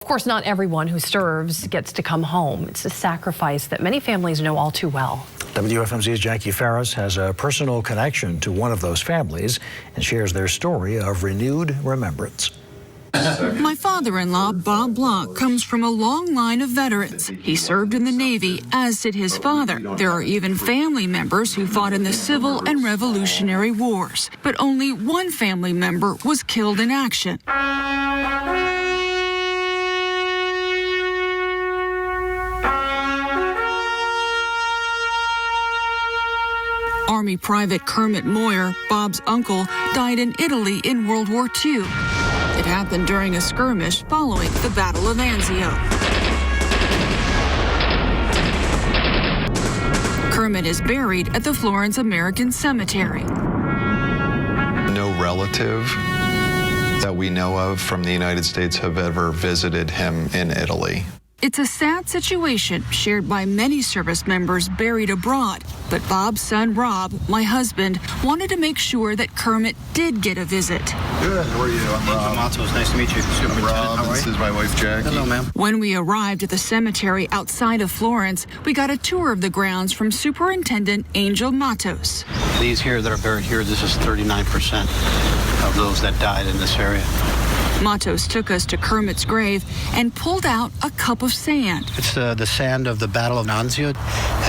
Of course, not everyone who serves gets to come home. It's a sacrifice that many families know all too well. WFMZ's Jackie Ferris has a personal connection to one of those families and shares their story of renewed remembrance. My father-in-law, Bob Bloch, comes from a long line of veterans. He served in the Navy, as did his father. There are even family members who fought in the Civil and Revolutionary Wars. But only one family member was killed in action. Army Private Kermit Moyer, Bob's uncle, died in Italy in World War II. It happened during a skirmish following the Battle of Anzio. Kermit is buried at the Florence American Cemetery. No relative that we know of from the United States have ever visited him in Italy. It's a sad situation shared by many service members buried abroad. But Bob's son, Rob, my husband, wanted to make sure that Kermit did get a visit. Good. How are you? I'm Rob. It's nice to meet you. Rob, this is my wife, Jackie. Hello, ma'am. When we arrived at the cemetery outside of Florence, we got a tour of the grounds from Superintendent Angel Matos. These here that are buried here, this is 39% of those that died in this area. Matos took us to Kermit's grave and pulled out a cup of sand. It's the sand of the Battle of Anzio,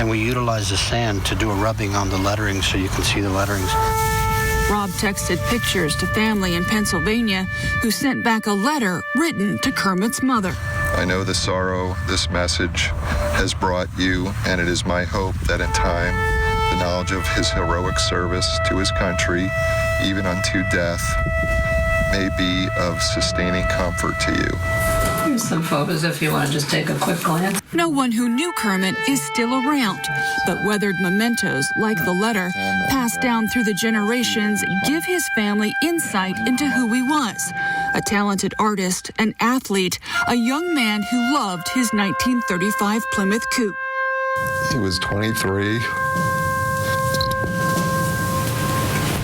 and we utilize the sand to do a rubbing on the lettering so you can see the letterings. Rob texted pictures to family in Pennsylvania who sent back a letter written to Kermit's mother. I know the sorrow this message has brought you, and it is my hope that in time, the knowledge of his heroic service to his country, even unto death, may be of sustaining comfort to you. Here's some photos if you want to just take a quick glance. No one who knew Kermit is still around, but weathered mementos like the letter passed down through the generations give his family insight into who he was. A talented artist, an athlete, a young man who loved his 1935 Plymouth Coupe. He was 23,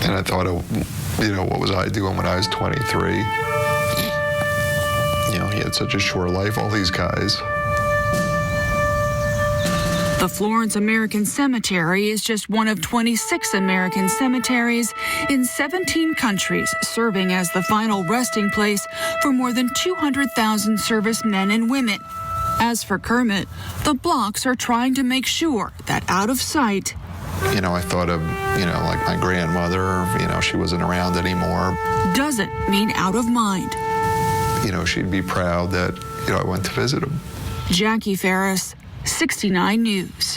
and I thought, what was I doing when I was 23? He had such a short life, all these guys. The Florence American Cemetery is just one of 26 American cemeteries in 17 countries, serving as the final resting place for more than 200,000 servicemen and women. As for Kermit, the Blochs are trying to make sure that out of sight, I thought of, like my grandmother, she wasn't around anymore. Doesn't mean out of mind. She'd be proud that, I went to visit him. Jackie Ferris, 69 News.